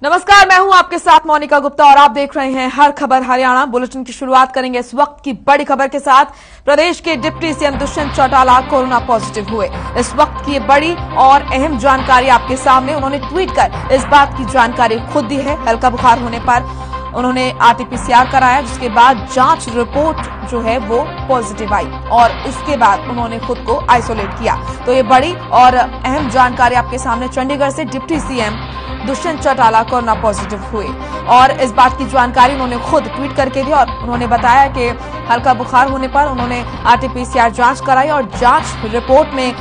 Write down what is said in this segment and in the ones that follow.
नमस्कार, मैं हूं आपके साथ मोनिका गुप्ता और आप देख रहे हैं हर खबर हरियाणा। बुलेटिन की शुरुआत करेंगे इस वक्त की बड़ी खबर के साथ। प्रदेश के deputy CM Dushyant Chautala corona positive हुए। इस वक्त की ये बड़ी और अहम जानकारी आपके सामने। उन्होंने ट्वीट कर इस बात की जानकारी खुद दी है। हल्का बुखार होने पर उन्होंने आरटीपीसीआर कराया, जिसके बाद जांच रिपोर्ट जो है वो पॉजिटिव आई और उसके बाद उन्होंने खुद को आइसोलेट किया। तो ये बड़ी और अहम जानकारी आपके सामने। चंडीगढ़ से deputy CM Dushyant Chautala corona positive हुए और इस बात की जानकारी उन्होंने खुद ट्वीट करके दी और उन्होंने बताया कि हल्का बुखार होने पर उन्होंने आरटीपीसीआर जांच कराई और जांच रिपोर्ट में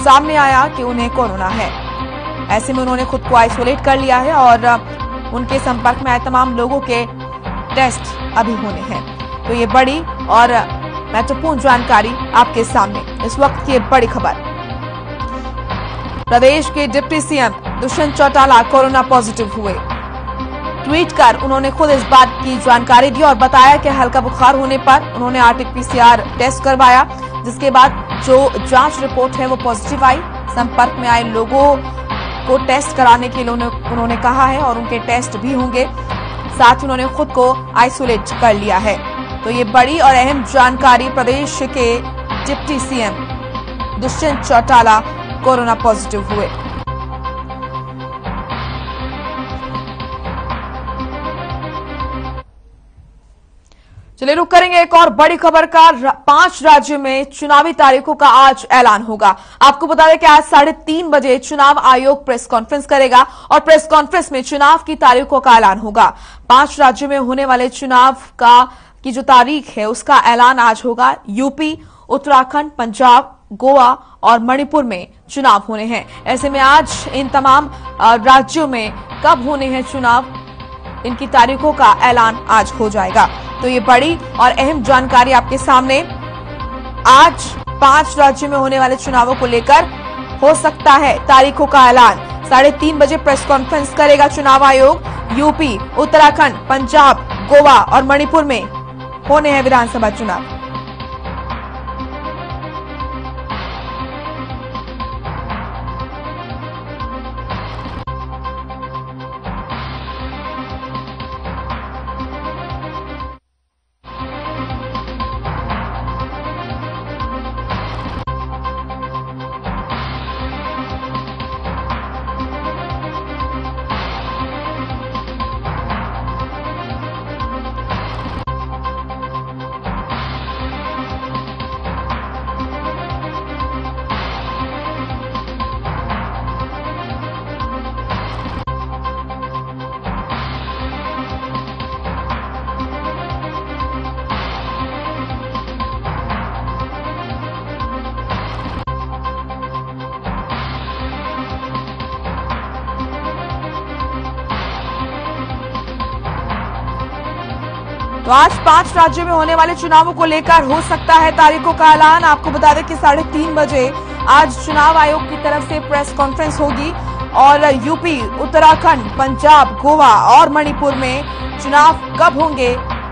सामने आया कि उन्हें कोरोना है। ऐसे में उन्होंने खुद को आइसोलेट कर लिया है और उनके संपर्क में आए तमाम लोगों के टेस्ट अभी होने हैं। तो ये बड़ी और महत्वपूर्ण जानकारी आपके सामने। इस वक्त की बड़ी खबर। प्रदेश के deputy CM Dushyant Chautala corona positive हुए। ट्वीट कर उन्होंने खुद इस बात की जानकारी दी और बताया कि हल्का बुखार होने पर उन्होंने आरटीपीसीआर टेस्ट करवाया, जिसके बाद जो जांच रिपोर्ट है वो पॉजिटिव आई। संपर्क में आए लोगों को टेस्ट कराने के लिए उन्होंने कहा है और उनके टेस्ट भी होंगे। साथ ही उन्होंने खुद को आइसोलेट कर लिया है। तो ये बड़ी और अहम जानकारी। प्रदेश के deputy CM Dushyant Chautala corona positive हुए। चलिए रुक करेंगे एक और बड़ी खबर का। 5 राज्यों में चुनावी तारीखों का आज ऐलान होगा। आपको बता दें कि आज 3:30 बजे चुनाव आयोग प्रेस कॉन्फ्रेंस करेगा और प्रेस कॉन्फ्रेंस में चुनाव की तारीखों का ऐलान होगा। 5 राज्यों में होने वाले चुनाव की जो तारीख है उसका ऐलान आज होगा। यूपी, उत्तराखंड, पंजाब, गोवा और मणिपुर में चुनाव होने हैं। ऐसे में आज इन तमाम राज्यों में कब होने हैं चुनाव, इनकी तारीखों का ऐलान आज हो जाएगा। तो ये बड़ी और अहम जानकारी आपके सामने। आज 5 राज्यों में होने वाले चुनावों को लेकर हो सकता है तारीखों का ऐलान। 3:30 बजे प्रेस कॉन्फ्रेंस करेगा चुनाव आयोग। यूपी, उत्तराखंड, पंजाब, गोवा और मणिपुर में होने हैं विधानसभा चुनाव। तो आज 5 राज्यों में होने वाले चुनावों को लेकर हो सकता है तारीखों का ऐलान। आपको बता दें कि 3:30 बजे आज चुनाव आयोग की तरफ से प्रेस कॉन्फ्रेंस होगी और यूपी, उत्तराखंड, पंजाब, गोवा और मणिपुर में चुनाव कब होंगे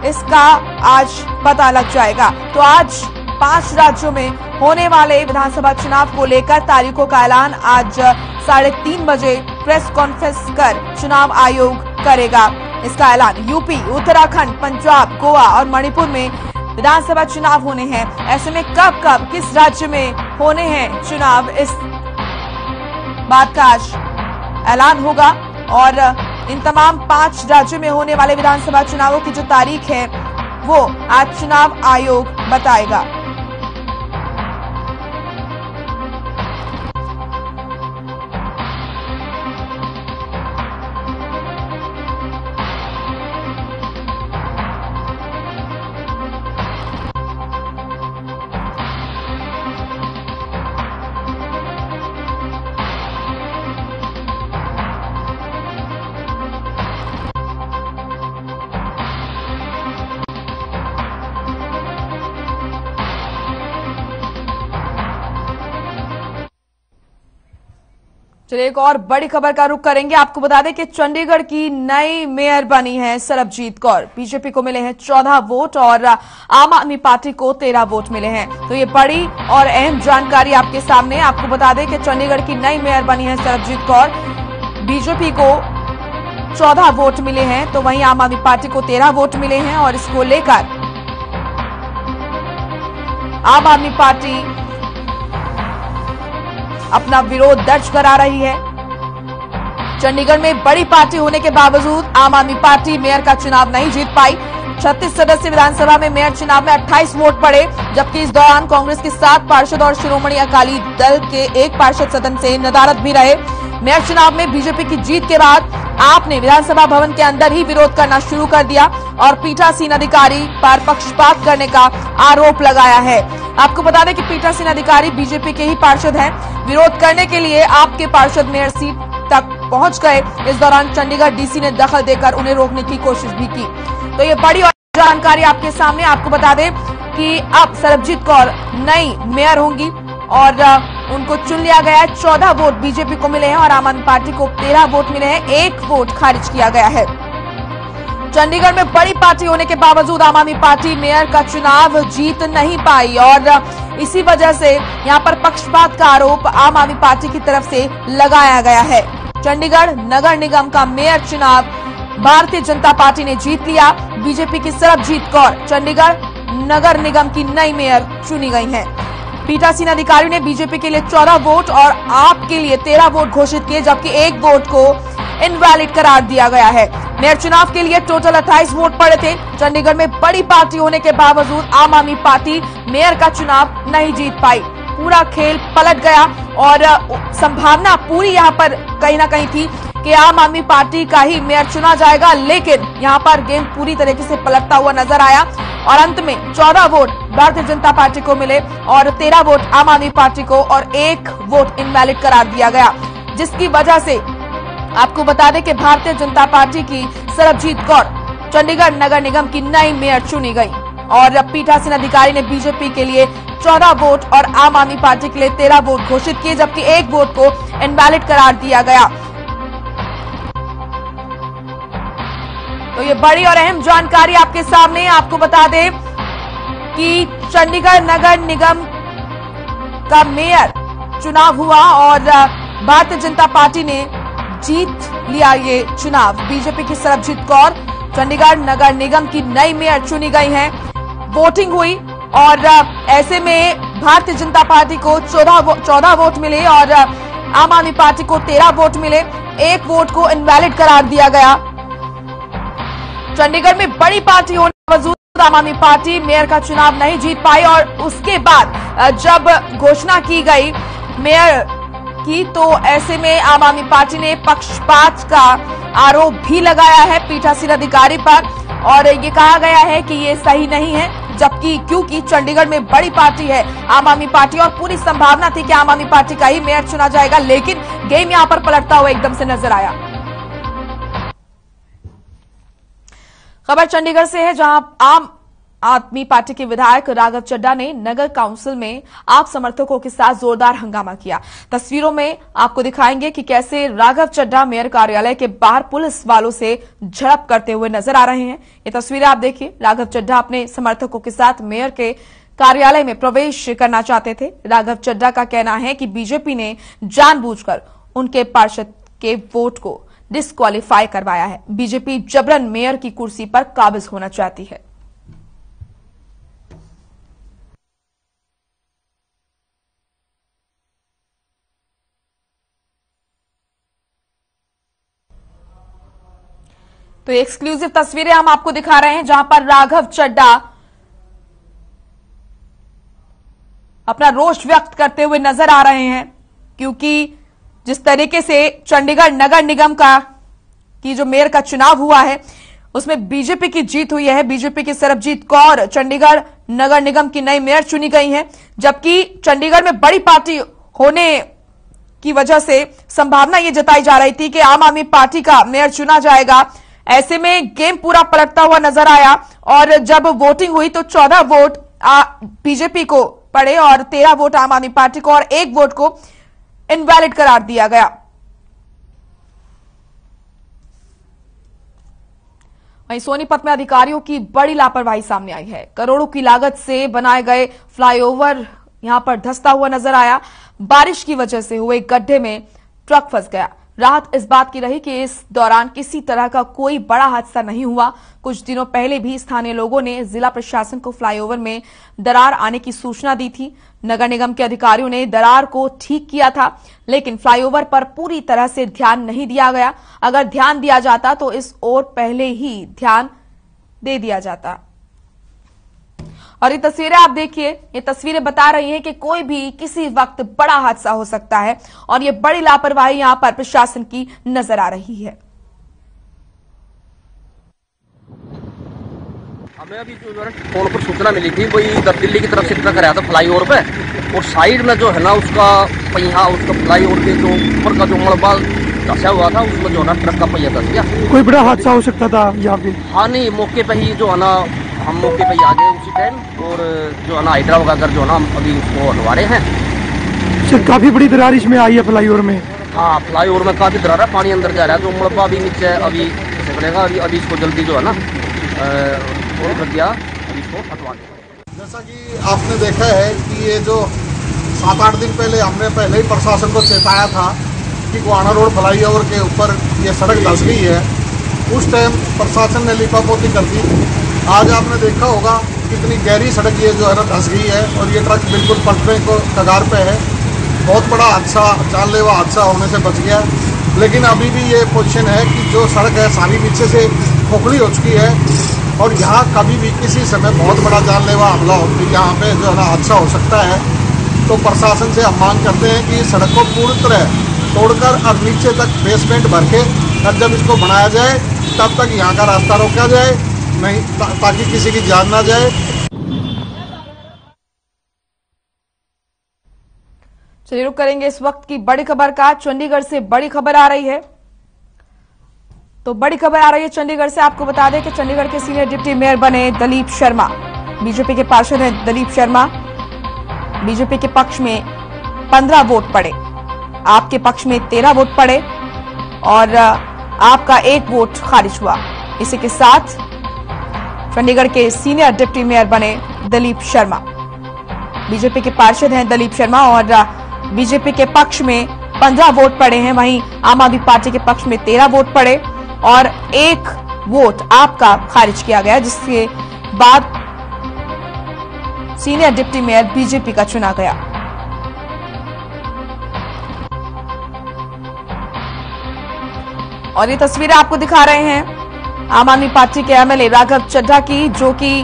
इसका आज पता लग जाएगा। तो आज 5 राज्यों में होने वाले विधानसभा चुनाव को लेकर तारीखों का ऐलान आज 3:30 बजे प्रेस कॉन्फ्रेंस कर चुनाव आयोग करेगा। इसका ऐलान यूपी, उत्तराखंड, पंजाब, गोवा और मणिपुर में विधानसभा चुनाव होने हैं। ऐसे में कब कब किस राज्य में होने हैं चुनाव, इस बात का आज ऐलान होगा और इन तमाम 5 राज्यों में होने वाले विधानसभा चुनावों की जो तारीख है वो आज चुनाव आयोग बताएगा। चलिए एक और बड़ी खबर का रुख करेंगे। आपको बता दें कि चंडीगढ़ की नई मेयर बनी है सरबजीत कौर। बीजेपी को मिले हैं 14 वोट और आम आदमी पार्टी को 13 वोट मिले हैं। तो ये बड़ी और अहम जानकारी आपके सामने। आपको बता दें कि चंडीगढ़ की नई मेयर बनी है सरबजीत कौर। बीजेपी को 14 वोट मिले हैं तो वहीं आम आदमी पार्टी को 13 वोट मिले हैं और इसको लेकर आम आदमी पार्टी अपना विरोध दर्ज करा रही है। चंडीगढ़ में बड़ी पार्टी होने के बावजूद आम आदमी पार्टी मेयर का चुनाव नहीं जीत पाई। 36 सदस्य विधानसभा में मेयर चुनाव में 28 वोट पड़े, जबकि इस दौरान कांग्रेस के 7 पार्षद और शिरोमणि अकाली दल के 1 पार्षद सदन से नदारद भी रहे। मेयर चुनाव में बीजेपी की जीत के बाद आपने विधानसभा भवन के अंदर ही विरोध करना शुरू कर दिया और पीठासीन अधिकारी पर पक्षपात करने का आरोप लगाया है। आपको बता दें कि पीठासीन अधिकारी बीजेपी के ही पार्षद हैं। विरोध करने के लिए आपके पार्षद मेयर सीट तक पहुंच गए। इस दौरान चंडीगढ़ डीसी ने दखल देकर उन्हें रोकने की कोशिश भी की। तो ये बड़ी जानकारी आपके सामने। आपको बता दें कि अब सरबजीत कौर नई मेयर होंगी और उनको चुन लिया गया है। 14 वोट बीजेपी को मिले हैं और आम आदमी पार्टी को 13 वोट मिले हैं। 1 वोट खारिज किया गया है। चंडीगढ़ में बड़ी पार्टी होने के बावजूद आम आदमी पार्टी मेयर का चुनाव जीत नहीं पाई और इसी वजह से यहां पर पक्षपात का आरोप आम आदमी पार्टी की तरफ से लगाया गया है। चंडीगढ़ नगर निगम का मेयर चुनाव भारतीय जनता पार्टी ने जीत लिया। बीजेपी की सरबजीत कौर चंडीगढ़ नगर निगम की नई मेयर चुनी गई हैं। पीठासीन अधिकारियों ने बीजेपी के लिए 14 वोट और आपके लिए 13 वोट घोषित किए, जबकि 1 वोट को इनवैलिड करार दिया गया है। मेयर चुनाव के लिए टोटल 28 वोट पड़े थे। चंडीगढ़ में बड़ी पार्टी होने के बावजूद आम आदमी पार्टी मेयर का चुनाव नहीं जीत पाई। पूरा खेल पलट गया और संभावना पूरी यहां पर कहीं ना कहीं थी कि आम आदमी पार्टी का ही मेयर चुना जाएगा, लेकिन यहां पर गेम पूरी तरीके से पलटता हुआ नजर आया और अंत में 14 वोट भारतीय जनता पार्टी को मिले और 13 वोट आम आदमी पार्टी को और 1 वोट इनवैलिड करार दिया गया, जिसकी वजह से आपको बता दें कि भारतीय जनता पार्टी की सरबजीत कौर चंडीगढ़ नगर निगम की नई मेयर चुनी गई और पीठासीन अधिकारी ने बीजेपी के लिए 14 वोट और आम आदमी पार्टी के लिए 13 वोट घोषित किए, जबकि 1 वोट को इनवैलिड करार दिया गया। तो ये बड़ी और अहम जानकारी आपके सामने। आपको बता दें कि चंडीगढ़ नगर निगम का मेयर चुनाव हुआ और भारतीय जनता पार्टी ने जीत लिया ये चुनाव। बीजेपी की सरबजीत कौर चंडीगढ़ नगर निगम की नई मेयर चुनी गई हैं। वोटिंग हुई और ऐसे में भारतीय जनता पार्टी को 14 वोट मिले और आम आदमी पार्टी को 13 वोट मिले। 1 वोट को इनवैलिड करार दिया गया। चंडीगढ़ में बड़ी पार्टी होने के बावजूद आम आदमी पार्टी मेयर का चुनाव नहीं जीत पाई और उसके बाद जब घोषणा की गई मेयर की, तो ऐसे में आम आदमी पार्टी ने पक्षपात का आरोप भी लगाया है पीठासीन अधिकारी पर और ये कहा गया है कि ये सही नहीं है, जबकि क्योंकि चंडीगढ़ में बड़ी पार्टी है आम आदमी पार्टी और पूरी संभावना थी कि आम आदमी पार्टी का ही मेयर चुना जाएगा, लेकिन गेम यहां पर पलटता हुआ एकदम से नजर आया। खबर चंडीगढ़ से है, जहां आम आदमी पार्टी के विधायक राघव चड्ढा ने नगर काउंसिल में आप समर्थकों के साथ जोरदार हंगामा किया। तस्वीरों में आपको दिखाएंगे कि कैसे राघव चड्ढा मेयर कार्यालय के बाहर पुलिस वालों से झड़प करते हुए नजर आ रहे हैं। ये तस्वीरें आप देखिए। राघव चड्ढा अपने समर्थकों के साथ मेयर के कार्यालय में प्रवेश करना चाहते थे। राघव चड्ढा का कहना है कि बीजेपी ने जानबूझकर उनके पार्षद के वोट को डिस्क्वालीफाई करवाया है। बीजेपी जबरन मेयर की कुर्सी पर काबिज होना चाहती है। तो एक्सक्लूसिव तस्वीरें हम आपको दिखा रहे हैं, जहां पर राघव चड्ढा अपना रोष व्यक्त करते हुए नजर आ रहे हैं, क्योंकि जिस तरीके से चंडीगढ़ नगर निगम की जो मेयर का चुनाव हुआ है उसमें बीजेपी की जीत हुई है। बीजेपी की सरबजीत कौर चंडीगढ़ नगर निगम की नई मेयर चुनी गई हैं, जबकि चंडीगढ़ में बड़ी पार्टी होने की वजह से संभावना ये जताई जा रही थी कि आम आदमी पार्टी का मेयर चुना जाएगा। ऐसे में गेम पूरा पलटता हुआ नजर आया और जब वोटिंग हुई तो 14 वोट बीजेपी को पड़े और 13 वोट आम आदमी पार्टी को और 1 वोट को इनवैलिड करार दिया गया। वहीं सोनीपत में अधिकारियों की बड़ी लापरवाही सामने आई है। करोड़ों की लागत से बनाए गए फ्लाईओवर यहां पर धंसता हुआ नजर आया। बारिश की वजह से हुए गड्ढे में ट्रक फंस गया। राहत इस बात की रही कि इस दौरान किसी तरह का कोई बड़ा हादसा नहीं हुआ। कुछ दिनों पहले भी स्थानीय लोगों ने जिला प्रशासन को फ्लाईओवर में दरार आने की सूचना दी थी। नगर निगम के अधिकारियों ने दरार को ठीक किया था, लेकिन फ्लाईओवर पर पूरी तरह से ध्यान नहीं दिया गया। अगर ध्यान दिया जाता तो इस ओर पहले ही ध्यान दे दिया जाता। और ये तस्वीरें आप देखिए, ये तस्वीरें बता रही हैं कि कोई भी किसी वक्त बड़ा हादसा हो सकता है और ये बड़ी लापरवाही यहां पर प्रशासन की नजर आ रही है। हमें अभी जो फोन पर सूचना मिली थी, वही इधर दिल्ली की तरफ से ट्रक रहा था फ्लाईओवर पे, और साइड में जो है ना उसका पहिया, उसका फ्लाईओवर के जो ऊपर का जो मलबा धंसा हुआ था उसमें जो है ना ट्रक का पहिया धंस गया। कोई बड़ा हादसा हो सकता था यहाँ पे? हाँ नहीं, मौके पे ही जो है ना हम मौके पे ही आ गए उसी टाइम, और जो है ना हाइड्रा वगैरह जो है ना हम अभी वो हटवा रहे हैं। सर काफी बड़ी दरार इसमें आई है फ्लाईओवर में? हाँ, फ्लाईओवर में काफी दरार है, पानी अंदर जा रहा है, जो मलबा अभी नीचे अभी बनेगा, अभी इसको जल्दी जो है ना कर दिया, अभी इसको हटवा दिया। जैसा कि आपने देखा है कि ये जो 7-8 दिन पहले हमने पहले ही प्रशासन को चेताया था कि गोहाना रोड फ्लाईओवर के ऊपर ये सड़क धंस गई है। उस टाइम प्रशासन ने लिपापोती कर दी। आज आपने देखा होगा कितनी गहरी सड़क ये जो है ना धंस गई है, और ये ट्रक बिल्कुल पलटने को कगार पे है। बहुत बड़ा हादसा, जानलेवा हादसा होने से बच गया। लेकिन अभी भी ये पोजीशन है कि जो सड़क है सारी नीचे से खोखली हो चुकी है, और यहाँ कभी भी किसी समय बहुत बड़ा जानलेवा हमला होती यहाँ पे जो है ना हादसा हो सकता है। तो प्रशासन से हम मांग करते हैं कि सड़क को पूरी तरह तोड़कर और नीचे तक बेसमेंट भर के, और जब इसको बनाया जाए तब तक यहाँ का रास्ता रोका जाए, नहीं ताकि किसी की जान ना जाए। चलिए रुक करेंगे इस वक्त की बड़ी खबर का। चंडीगढ़ से बड़ी खबर आ रही है, तो बड़ी खबर आ रही है चंडीगढ़ से। आपको बता दें कि चंडीगढ़ के सीनियर डिप्टी मेयर बने दलीप शर्मा। बीजेपी के पार्षद हैं दलीप शर्मा। बीजेपी के पक्ष में 15 वोट पड़े, आपके पक्ष में 13 वोट पड़े और आपका 1 वोट खारिज हुआ। इसी के साथ चंडीगढ़ के सीनियर डिप्टी मेयर बने दलीप शर्मा। बीजेपी के पार्षद हैं दलीप शर्मा और बीजेपी के पक्ष में 15 वोट पड़े हैं, वहीं आम आदमी पार्टी के पक्ष में 13 वोट पड़े और 1 वोट आपका खारिज किया गया, जिसके बाद सीनियर डिप्टी मेयर बीजेपी का चुना गया। और ये तस्वीरें आपको दिखा रहे हैं आम आदमी पार्टी के एमएलए राघव चड्ढा की, जो कि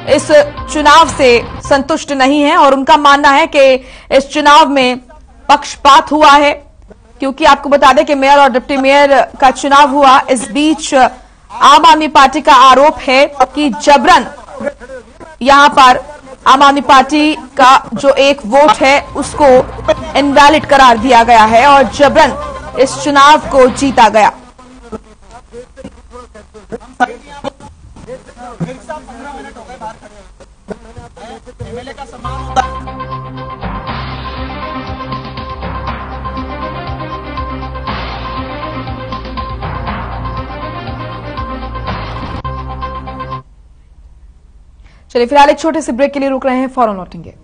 इस चुनाव से संतुष्ट नहीं है और उनका मानना है कि इस चुनाव में पक्षपात हुआ है, क्योंकि आपको बता दें कि मेयर और डिप्टी मेयर का चुनाव हुआ। इस बीच आम आदमी पार्टी का आरोप है कि जबरन यहां पर आम आदमी पार्टी का जो 1 वोट है उसको इनवैलिड करार दिया गया है और जबरन इस चुनाव को जीता गया। चलिए फिलहाल एक छोटे से ब्रेक के लिए रुक रहे हैं, फौरन लौटेंगे।